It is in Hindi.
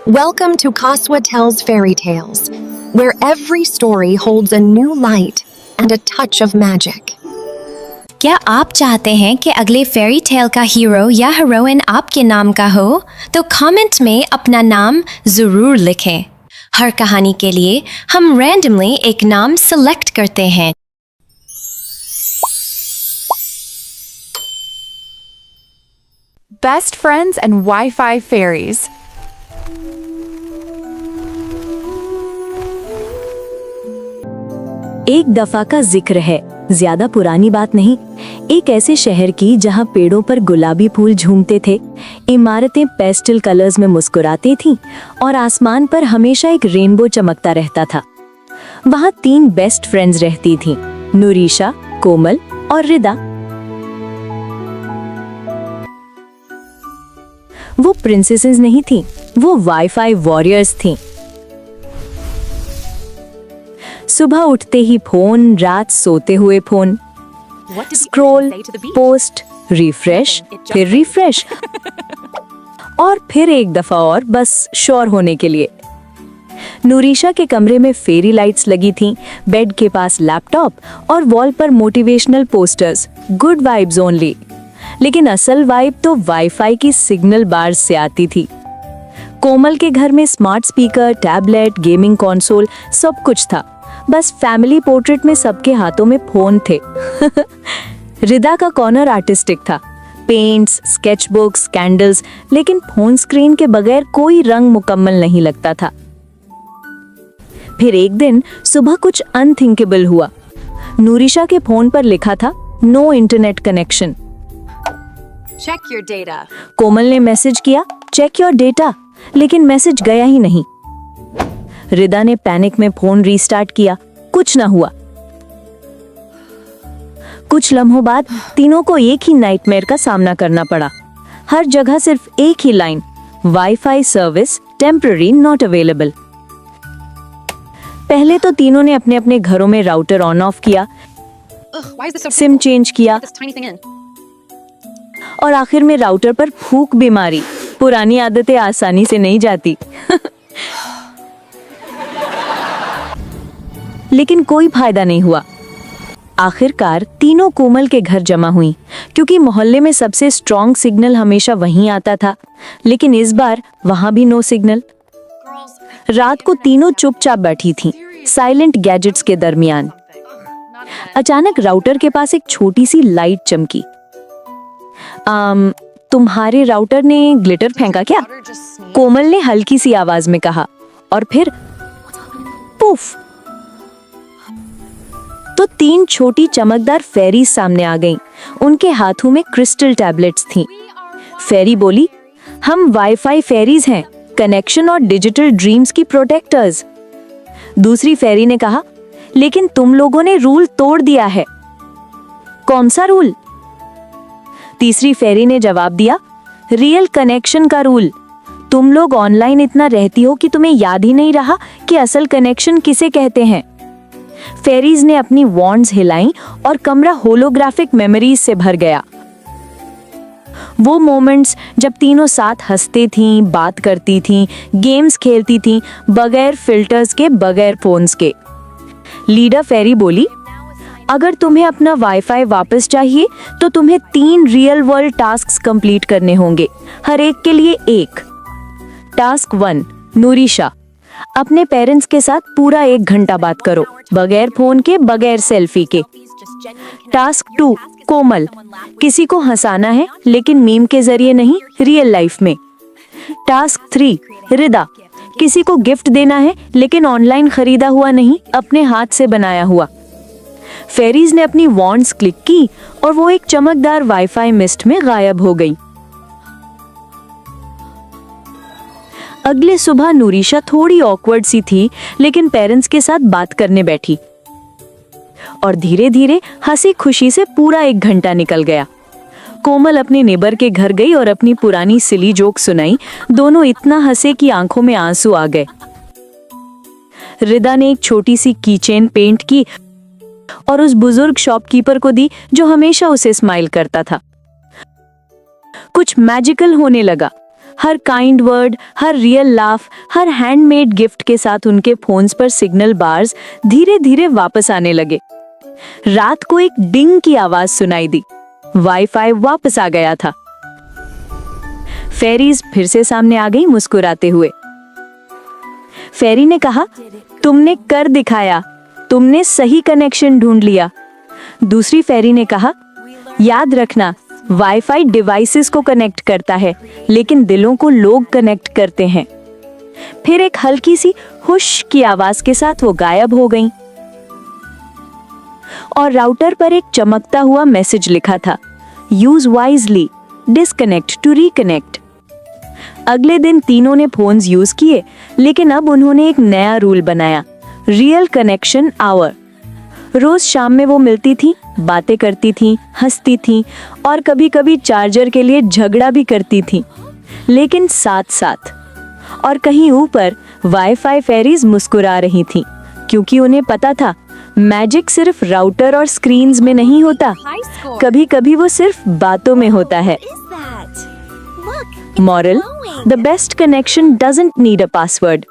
Welcome to Kaswa Tells Fairy Tales, where every story holds a new light and a touch of magic. क्या आप चाहते हैं कि अगले फेरी टेल का हीरो या हीरोइन आपके नाम का हो? तो कमेंट में अपना नाम ज़रूर लिखें। हर कहानी के लिए हम रैंडमली एक नाम सिलेक्ट करते हैं। Best friends and Wi-Fi fairies. एक दफा का जिक्र है, ज्यादा पुरानी बात नहीं। एक ऐसे शहर की जहां पेड़ों पर गुलाबी फूल झूमते थे, इमारतें पेस्टल कलर्स में मुस्कुराती थीं और आसमान पर हमेशा एक रेनबो चमकता रहता था। वहां 3 बेस्ट फ्रेंड्स रहती थीं, नूरिशा, कोमल और रिदा। वो प्रिंसेसेस नहीं थीं, वो वाईफाई वॉरियर्स थीं। सुबह उठते ही फोन, रात सोते हुए फोन, स्क्रॉल, पोस्ट, रिफ्रेश, फिर रिफ्रेश और फिर एक दफा और, बस श्योर होने के लिए। नूरिशा के कमरे में फेरी लाइट्स लगी थीं, बेड के पास लैपटॉप और वॉल पर motivational posters, good vibes only. लेकिन असल वाइब तो वाईफाई की सिग्नल बार्स से आती थी। कोमल के घर में smart speaker, tablet, gaming console सब कुछ था, बस फैमिली पोर्ट्रेट में सबके हाथों में फोन थे। रिदा का कॉर्नर आर्टिस्टिक था, पेंट्स, स्केचबुक्स, कैंडल्स, लेकिन फोन स्क्रीन के बगैर कोई रंग मुकम्मल नहीं लगता था। फिर एक दिन सुबह कुछ अनथिंकेबल हुआ। नूरिशा के फोन पर लिखा था no internet connection. Check your data. Komal ने मैसेज किया चेक योर डेटा, लेकिन मैसेज गया ही नहीं। रिदा ने पैनिक में फोन रीस्टार्ट किया, कुछ ना हुआ। कुछ लम्हों बाद तीनों को एक ही नाइटमेयर का सामना करना पड़ा। हर जगह सिर्फ एक ही line, wifi service temporary not available. पहले तो तीनों ने अपने अपने घरों में राउटर ऑन ऑफ किया, सिम चेंज किया और आखिर में राउटर पर फूंक भी मारी। पुरानी आदतें आसानी से नहीं जाती। लेकिन कोई फायदा नहीं हुआ। आखिरकार तीनों कोमल के घर जमा हुई, क्योंकि मोहल्ले में सबसे स्ट्रॉन्ग सिग्नल हमेशा वहीं आता था। लेकिन इस बार वहां भी नो सिग्नल। रात को तीनों चुपचाप बैठी थीं, साइलेंट गैजेट्स के दरमियान। अचानक राउटर के पास एक छोटी सी लाइट चमकी। तुम्हारे राउटर ने ग्लिटर फेंका क्या? कोमल ने हल्की सी आवाज में कहा और फिर पुफ, तो 3 छोटी चमकदार फेरीज सामने आ गईं। उनके हाथों में क्रिस्टल टैबलेट्स थीं। फेरी बोली, हम वाईफाई फेरीज हैं, कनेक्शन और डिजिटल ड्रीम्स की प्रोटेक्टर्स। दूसरी फेरी ने कहा, लेकिन तुम लोगों ने रूल तोड़ दिया है। कौन सा रूल? तीसरी फेरी ने जवाब दिया, रियल कनेक्शन का रूल। तुम लोग ऑनलाइन इतना रहती हो कि तुम्हें याद ही नहीं रहा कि असल कनेक्शन किसे कहते हैं। फेरीज ने अपनी वॉन्ड्स हिलाई और कमरा होलोग्राफिक मेमोरीज से भर गया। वो मोमेंट्स जब तीनों साथ हंसती थीं, बात करती थीं, गेम्स खेलती थीं, बगैर फिल्टर्स के, बगैर फोन्स के। लीडर फेरी बोली, अगर तुम्हें अपना वाईफाई वापस चाहिए तो तुम्हें 3 रियल वर्ल्ड टास्क्स कंप्लीट करने होंगे, हर एक के लिए एक। टास्क 1, नूरिशा, अपने पेरेंट्स के साथ पूरा 1 घंटा बात करो, बगैर फोन के, बगैर सेल्फी के। टास्क 2, कोमल, किसी को हंसाना है, लेकिन मीम के जरिए नहीं, रियल लाइफ में। टास्क 3, रिदा, किसी को गिफ्ट देना है, लेकिन ऑनलाइन खरीदा हुआ नहीं, अपने हाथ से बनाया हुआ। फेरीज ने अपनी वॉन्ड्स क्लिक की और वो एक चमकदार वाईफाई मिस्ट में गायब हो गई। अगले सुबह नूरिशा थोड़ी ऑकवर्ड सी थी, लेकिन पेरेंट्स के साथ बात करने बैठी और धीरे धीरे हंसी खुशी से पूरा 1 घंटा निकल गया। कोमल अपने नेबर के घर गई और अपनी पुरानी सिली जोक सुनाई। दोनों इतना हंसे कि आंखों में आंसू आ गए। रिदा ने एक छोटी सी कीचेन पेंट की और उस बुजुर्ग शॉपकीपर को दी जो हमेशा उसे स्माइल करता था। कुछ मैजिकल होने लगा। हर काइंड वर्ड, हर रियल लाफ, हर हैंडमेड गिफ्ट के साथ उनके फोन्स पर सिग्नल बार्स धीरे धीरे वापस आने लगे। रात को एक डिंग की आवाज सुनाई दी। वाईफाई वापस आ गया था। फेरीज फिर से सामने आ गई मुस्कुराते हुए। फेरी ने कहा, तुमने कर दिखाया, तुमने सही कनेक्शन ढूंढ लिया। दूसरी फेरी ने कहा, याद रखना, वाईफाई डिवाइसेस को कनेक्ट करता है, लेकिन दिलों को लोग कनेक्ट करते हैं। फिर एक हल्की सी हुश की आवाज के साथ वो गायब हो गईं। और राउटर पर एक चमकता हुआ मैसेज लिखा था, use wisely, disconnect to reconnect. अगले दिन तीनों ने फोन्स यूज किए, लेकिन अब उन्होंने एक नया रूल बनाया, रियल कनेक्शन आवर। रोज शाम में वो मिलती थी, बातें करती थी, हंसती थी और कभी कभी चार्जर के लिए झगड़ा भी करती थी, लेकिन साथ साथ। और कहीं ऊपर वाईफाई फेरीज मुस्कुरा रही थीं, क्योंकि उन्हें पता था मैजिक सिर्फ राउटर और स्क्रीन्स में नहीं होता, कभी कभी वो सिर्फ बातों में होता है। Moral: the best connection doesn't need a password.